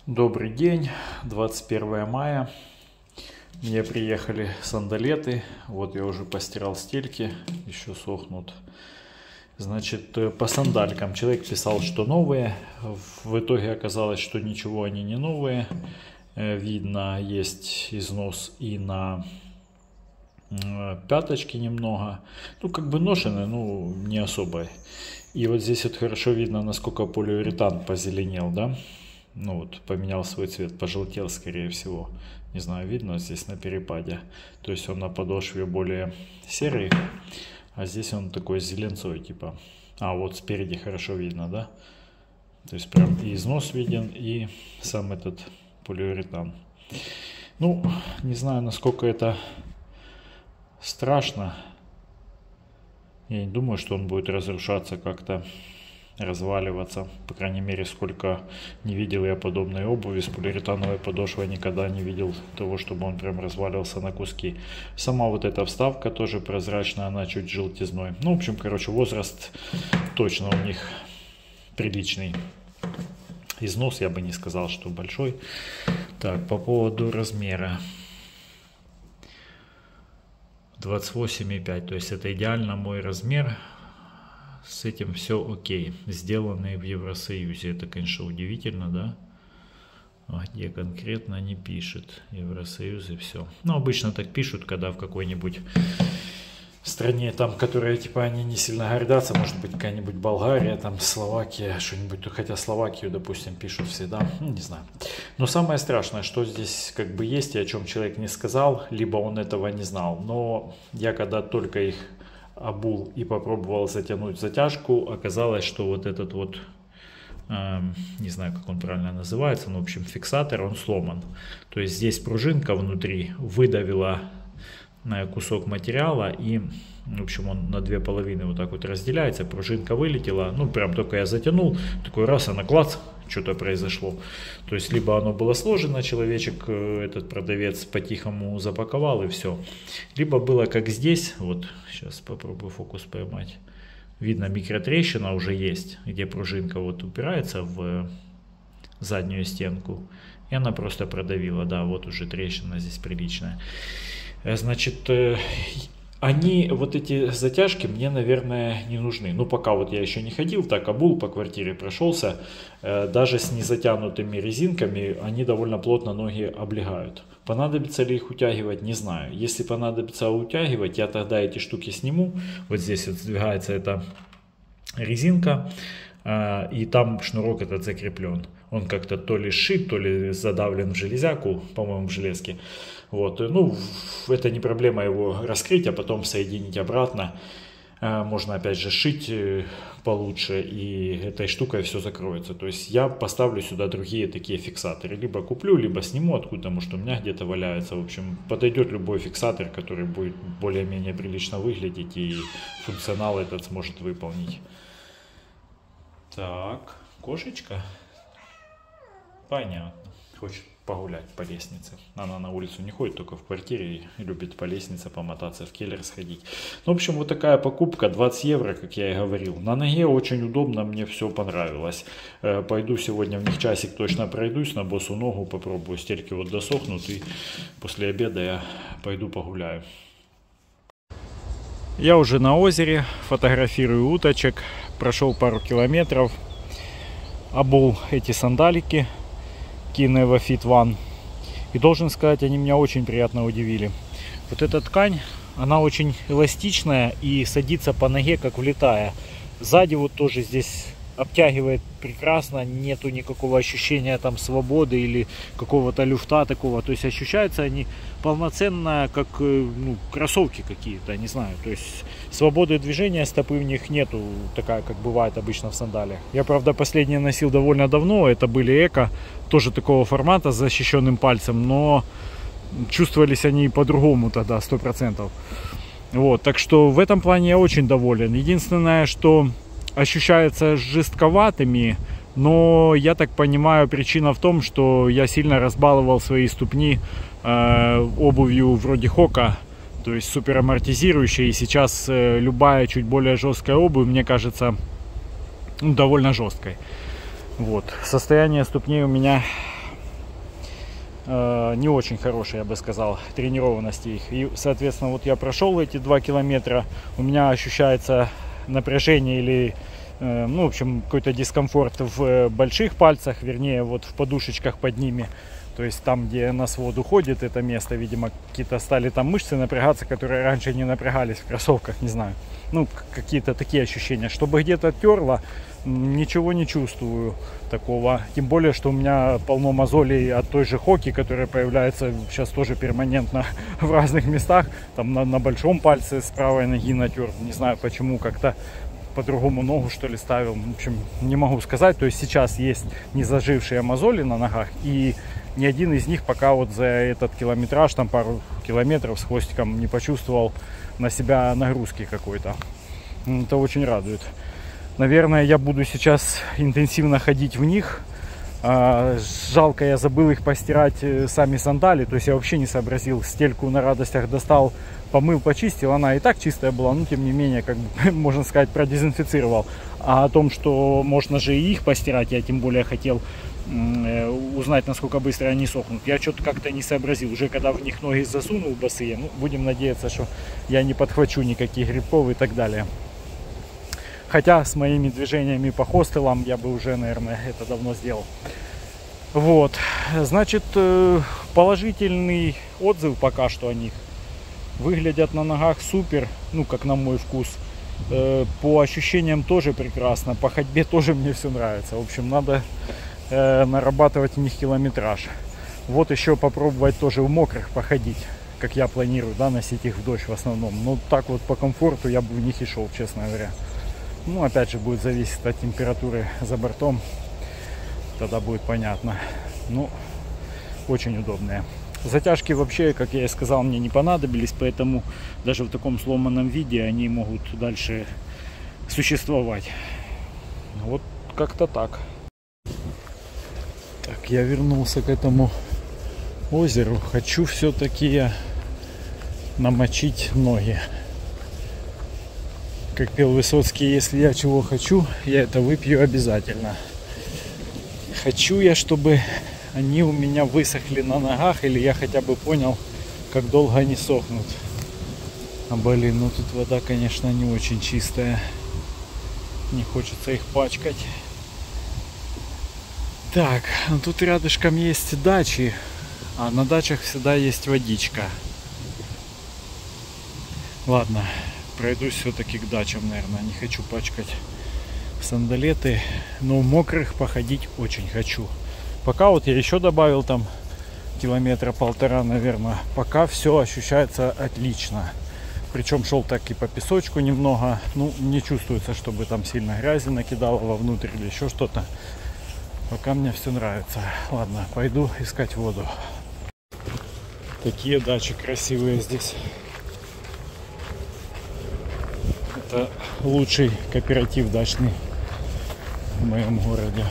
Добрый день, 21 мая. Мне приехали сандалеты. Вот я уже постирал стельки, еще сохнут. Значит, по сандалькам человек писал, что новые. В итоге оказалось, что ничего они не новые. Видно, есть износ и на пяточки немного. Ну, как бы ношены, ну, не особо. И вот здесь вот хорошо видно, насколько полиуретан позеленел, да? Ну вот, поменял свой цвет, пожелтел, скорее всего. Не знаю, видно здесь на перепаде. То есть он на подошве более серый, а здесь он такой зеленцой, типа. А вот спереди хорошо видно, да? То есть прям и износ виден, и сам этот полиуретан. Ну, не знаю, насколько это страшно. Я не думаю, что он будет разрушаться как-то, разваливаться. По крайней мере, сколько не видел я подобной обуви с полиуретановой подошвой, никогда не видел того, чтобы он прям разваливался на куски. Сама вот эта вставка тоже прозрачная, она чуть желтизной. Ну, в общем, короче, возраст точно у них приличный. Износ я бы не сказал, что большой. Так, по поводу размера. 28,5, то есть это идеально мой размер. С этим все окей. Сделанные в Евросоюзе. Это, конечно, удивительно, да? А где конкретно не пишет. Евросоюз и все. Ну, обычно так пишут, когда в какой-нибудь стране, там, которая, типа, они не сильно гордятся. Может быть, какая-нибудь Болгария, там, Словакия, что-нибудь. Хотя Словакию, допустим, пишут всегда. Ну, не знаю. Но самое страшное, что здесь как бы есть, и о чем человек не сказал, либо он этого не знал. Но я когда только их обул и попробовал затянуть затяжку, оказалось, что вот этот вот, не знаю, как он правильно называется, но в общем фиксатор, он сломан. То есть здесь пружинка внутри выдавила кусок материала, и в общем он на две половины вот так вот разделяется, пружинка вылетела, ну прям только я затянул, такой раз, она клац, что-то произошло. То есть либо оно было сложено, человечек, этот продавец по-тихому запаковал и все. Либо было как здесь, вот сейчас попробую фокус поймать. Видно, микротрещина уже есть, где пружинка вот упирается в заднюю стенку. И она просто продавила, да, вот уже трещина здесь приличная. Значит, они, вот эти затяжки, мне, наверное, не нужны. Ну, пока вот я еще не ходил, так обул, по квартире прошелся. Даже с незатянутыми резинками они довольно плотно ноги облегают. Понадобится ли их утягивать, не знаю. Если понадобится утягивать, я тогда эти штуки сниму. Вот здесь вот сдвигается эта резинка, и там шнурок этот закреплен. Он как-то то ли сшит, то ли задавлен в железяку, по-моему, в железке. Вот, ну, это не проблема его раскрыть, а потом соединить обратно. Можно опять же сшить получше, и этой штукой все закроется. То есть я поставлю сюда другие такие фиксаторы. Либо куплю, либо сниму откуда, потому что у меня где-то валяется. В общем, подойдет любой фиксатор, который будет более-менее прилично выглядеть, и функционал этот сможет выполнить. Так, кошечка. Понятно. Хочет погулять по лестнице. Она на улицу не ходит, только в квартире, и любит по лестнице помотаться, в келлер сходить. Ну, в общем, вот такая покупка, 20 евро, как я и говорил. На ноге очень удобно, мне все понравилось. Пойду сегодня в них часик точно пройдусь, на босу ногу попробую. Стельки вот досохнут, и после обеда я пойду погуляю. Я уже на озере, фотографирую уточек, прошел пару километров, обул эти сандалики Kineva Fit One. И должен сказать, они меня очень приятно удивили. Вот эта ткань, она очень эластичная и садится по ноге, как влетая. Сзади вот тоже здесь обтягивает прекрасно, нету никакого ощущения там свободы или какого-то люфта такого. То есть ощущаются они полноценно, как ну, кроссовки какие-то, не знаю. То есть свободы движения стопы в них нету, такая, как бывает обычно в сандалиях. Я, правда, последние носил довольно давно, это были эко, тоже такого формата с защищенным пальцем, но чувствовались они по-другому тогда, 100%. Вот, так что в этом плане я очень доволен. Единственное, что ощущаются жестковатыми, но я так понимаю, причина в том, что я сильно разбаловал свои ступни обувью вроде Хока, то есть супер амортизирующей, и сейчас любая чуть более жесткая обувь, мне кажется, ну, довольно жесткой. Вот. Состояние ступней у меня не очень хорошие, я бы сказал, тренированности их. И, соответственно, вот я прошел эти 2 километра, у меня ощущается напряжение или, ну, в общем, какой-то дискомфорт в больших пальцах, вернее, вот в подушечках под ними. То есть там, где на свод уходит это место, видимо, какие-то стали там мышцы напрягаться, которые раньше не напрягались в кроссовках, не знаю. Ну, какие-то такие ощущения. Чтобы где-то терло, ничего не чувствую такого. Тем более, что у меня полно мозолей от той же Хоки, которая появляется сейчас тоже перманентно в разных местах. Там на большом пальце с правой ноги натер. Не знаю почему, как-то по-другому ногу, что ли, ставил. В общем, не могу сказать. То есть сейчас есть незажившие мозоли на ногах. И ни один из них пока вот за этот километраж, там пару километров с хвостиком, не почувствовал на себя нагрузки какой-то. Это очень радует. Наверное, я буду сейчас интенсивно ходить в них. Жалко, я забыл их постирать, сами сандали. То есть я вообще не сообразил. Стельку на радостях достал, помыл, почистил. Она и так чистая была, но тем не менее, как бы, можно сказать, продезинфицировал. А о том, что можно же и их постирать, я тем более хотел узнать, насколько быстро они сохнут. Я что-то как-то не сообразил. Уже когда в них ноги засунул босые, ну, будем надеяться, что я не подхвачу никаких грибков и так далее. Хотя с моими движениями по хостелам я бы уже, наверное, это давно сделал. Вот. Значит, положительный отзыв пока что о них. Выглядят на ногах супер, ну, как на мой вкус. По ощущениям тоже прекрасно. По ходьбе тоже мне все нравится. В общем, надо нарабатывать у них километраж. Вот еще попробовать тоже в мокрых походить, как я планирую, да, носить их в дождь в основном. Но так вот по комфорту я бы в них и шел, честно говоря. Ну, опять же, будет зависеть от температуры за бортом. Тогда будет понятно. Ну, очень удобные. Затяжки вообще, как я и сказал, мне не понадобились, поэтому даже в таком сломанном виде они могут дальше существовать. Вот как-то так. Так, я вернулся к этому озеру. Хочу все-таки намочить ноги. Как пел Высоцкий, если я чего хочу, я это выпью обязательно. Хочу я, чтобы они у меня высохли на ногах, или я хотя бы понял, как долго они сохнут. А блин, ну тут вода, конечно, не очень чистая. Не хочется их пачкать. Так, ну тут рядышком есть дачи, а на дачах всегда есть водичка. Ладно, пройдусь все-таки к дачам, наверное. Не хочу пачкать сандалеты, но мокрых походить очень хочу. Пока вот я еще добавил там километра полтора, наверное. Пока все ощущается отлично. Причем шел так и по песочку немного. Ну, не чувствуется, чтобы там сильно грязи накидало вовнутрь или еще что-то. Пока мне все нравится. Ладно, пойду искать воду. Такие дачи красивые здесь. Это лучший кооператив дачный в моем городе.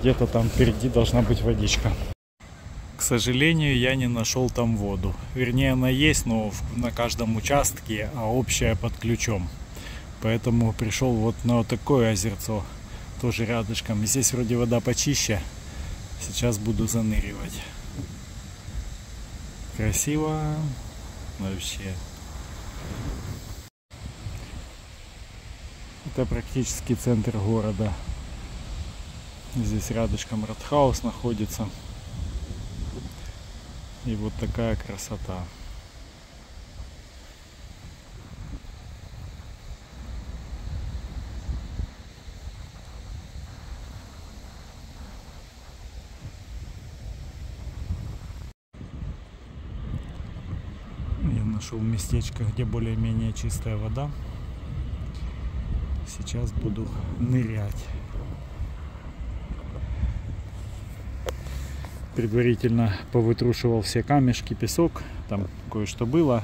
Где-то там впереди должна быть водичка. К сожалению, я не нашел там воду. Вернее, она есть, но на каждом участке, а общая под ключом. Поэтому пришел вот на вот такое озерцо, тоже рядышком. Здесь вроде вода почище. Сейчас буду заныривать. Красиво вообще. Это практически центр города. Здесь рядышком Ратхаус находится. И вот такая красота. Я нашел местечко, где более-менее чистая вода. Сейчас буду нырять. Предварительно повытрушивал все камешки, песок. Там кое-что было.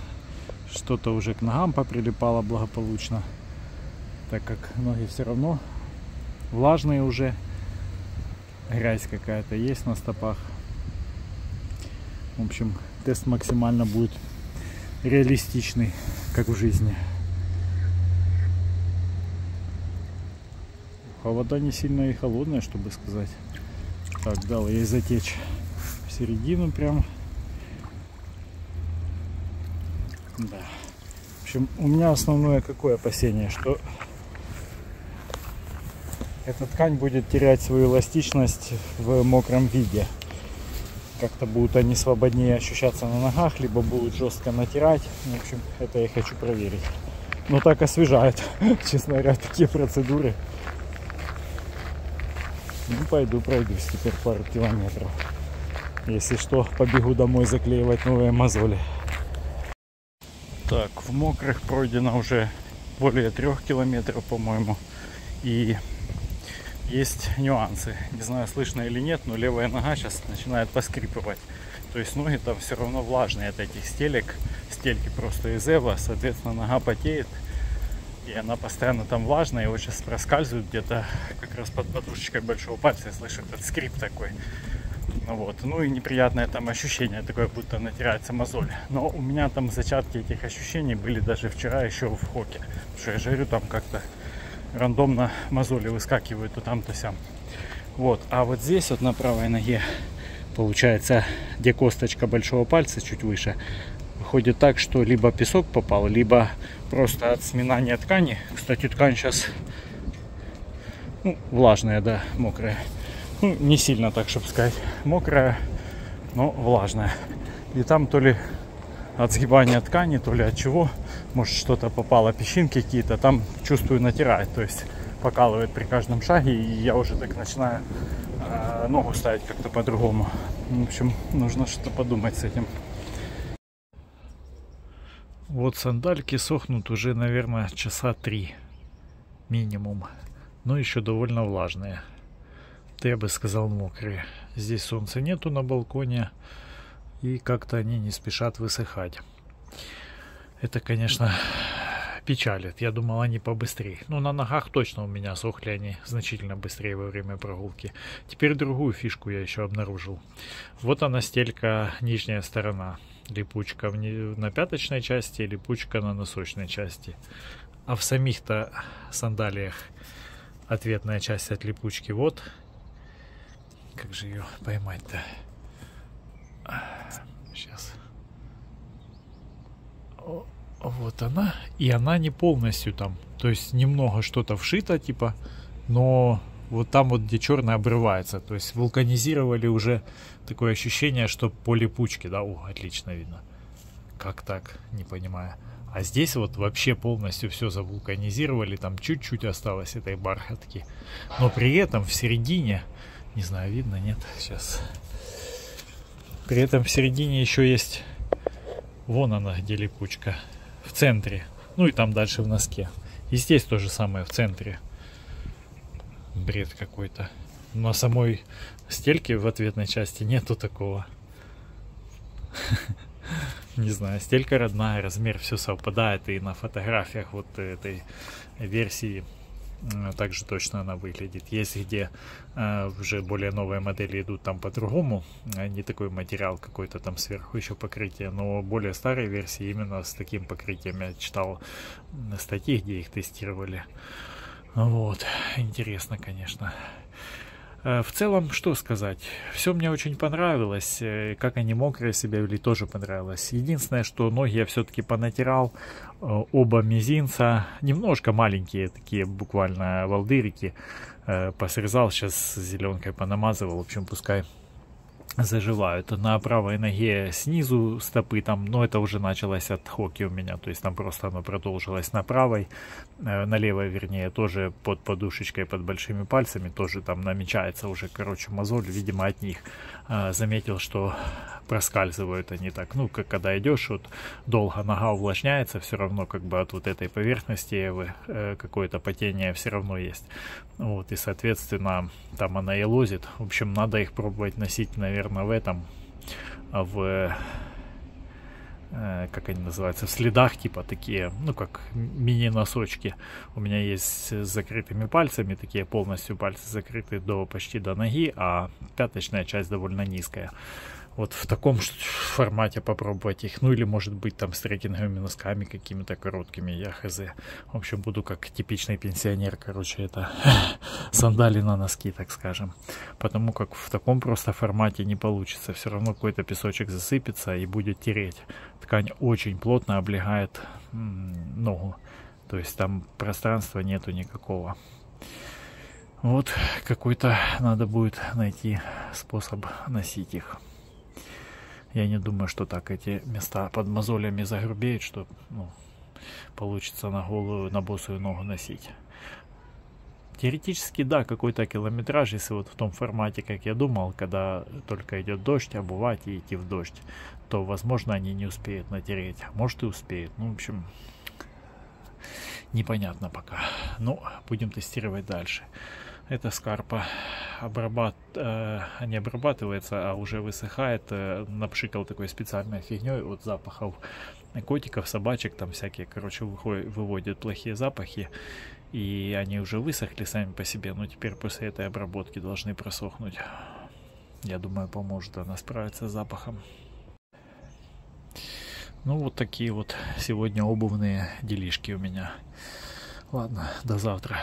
Что-то уже к ногам поприлипало благополучно. Так как ноги все равно влажные уже. Грязь какая-то есть на стопах. В общем, тест максимально будет реалистичный, как в жизни. А вода не сильно и холодная, чтобы сказать. Так, дал ей затечь в середину прям. Да. В общем, у меня основное какое опасение, что эта ткань будет терять свою эластичность в мокром виде. Как-то будут они свободнее ощущаться на ногах, либо будут жестко натирать. В общем, это я хочу проверить. Но так освежает, честно говоря, такие процедуры. Ну, пойду пройдусь теперь пару километров. Если что, побегу домой заклеивать новые мозоли. Так, в мокрых пройдено уже более 3 километров, по-моему. И есть нюансы. Не знаю, слышно или нет, но левая нога сейчас начинает поскрипывать. То есть ноги там все равно влажные от этих стелек. Стельки просто из эва, соответственно, нога потеет. И она постоянно там влажная, и вот сейчас проскальзывает где-то как раз под подушечкой большого пальца. Я слышу этот скрип такой. Вот. Ну и неприятное там ощущение такое, будто натирается мозоль. Но у меня там зачатки этих ощущений были даже вчера еще в хоке. Потому что я жарю, там как-то рандомно мозоли выскакивают то там, то сям. Вот. А вот здесь вот на правой ноге, получается, где косточка большого пальца чуть выше, выходит так, что либо песок попал, либо просто от сминания ткани. Кстати, ткань сейчас влажная, да, мокрая. Ну, не сильно так, чтобы сказать, мокрая, но влажная. И там то ли от сгибания ткани, то ли от чего, может, что-то попало, песчинки какие-то, там, чувствую, натирает, то есть покалывает при каждом шаге, и я уже так начинаю ногу ставить как-то по-другому. В общем, нужно что-то подумать с этим. Вот сандальки сохнут уже, наверное, часа 3 минимум, но еще довольно влажные. Да, я бы сказал, мокрые. Здесь солнца нету на балконе, и как-то они не спешат высыхать. Это, конечно, печалит. Я думал, они побыстрее. Ну, на ногах точно у меня сохли они значительно быстрее во время прогулки. Теперь другую фишку я еще обнаружил. Вот она, стелька, нижняя сторона. Липучка на пяточной части, липучка на носочной части. А в самих-то сандалиях ответная часть от липучки. Вот. Как же ее поймать-то? Сейчас. Вот она. И она не полностью там. То есть немного что-то вшито, типа. Но вот там вот, где черное, обрывается. То есть вулканизировали уже. Такое ощущение, что по липучке. Да, о, отлично видно. Как так? Не понимаю. А здесь вот вообще полностью все завулканизировали. Там чуть-чуть осталось этой бархатки. Но при этом в середине... Не знаю, видно, нет? Сейчас. При этом в середине еще есть... Вон она, где липучка. В центре. Ну и там дальше в носке. И здесь то же самое в центре. Бред какой-то. На самой стельке в ответной части нету такого. Не знаю, стелька родная, размер все совпадает. И на фотографиях вот этой версии также точно она выглядит. Есть где уже более новые модели идут там по-другому, не такой материал какой-то там сверху еще покрытие, но более старые версии именно с таким покрытием. Я читал статьи, где их тестировали. Вот, интересно, конечно. В целом, что сказать, все мне очень понравилось, как они мокрые себя вели, тоже понравилось. Единственное, что ноги я все-таки понатирал, оба мизинца, немножко маленькие, такие буквально волдырики, посрезал, сейчас зеленкой понамазывал, в общем, пускай заживают. На правой ноге снизу стопы там, но это уже началось от хоки у меня, то есть там просто оно продолжилось на правой, на левой, вернее, тоже под подушечкой, под большими пальцами, тоже там намечается уже, короче, мозоль, видимо, от них. Заметил, что проскальзывают они так, ну, как когда идешь, вот долго нога увлажняется, все равно как бы от вот этой поверхности какое-то потение все равно есть. Вот, и, соответственно, там она и лозит. В общем, надо их пробовать носить, наверное, в этом, как они называются, в следах, типа такие, ну, как мини-носочки. У меня есть с закрытыми пальцами, такие полностью пальцы закрыты почти до ноги, а пяточная часть довольно низкая. вот в таком формате попробовать их. Ну или может быть там с трекинговыми носками какими-то короткими, я хз. В общем, буду как типичный пенсионер, короче, это сандали на носки, так скажем. Потому как в таком просто формате не получится. Все равно какой-то песочек засыпется и будет тереть. Ткань очень плотно облегает ногу. То есть там пространства нету никакого. Вот какой-то надо будет найти способ носить их. Я не думаю, что так эти места под мозолями загрубеют, что получится на голую, на босую ногу носить. Теоретически, да, какой-то километраж, если вот в том формате, как я думал, когда только идет дождь, обувать и идти в дождь, то, возможно, они не успеют натереть. Может и успеют. Ну, в общем, непонятно пока. Но будем тестировать дальше. Эта скарпа не обрабатывается, а уже высыхает. Напшикал такой специальной фигней от запахов котиков, собачек, там всякие, короче, выводят плохие запахи. И они уже высохли сами по себе, но теперь после этой обработки должны просохнуть. Я думаю, поможет она справиться с запахом. Ну, вот такие вот сегодня обувные делишки у меня. Ладно, до завтра.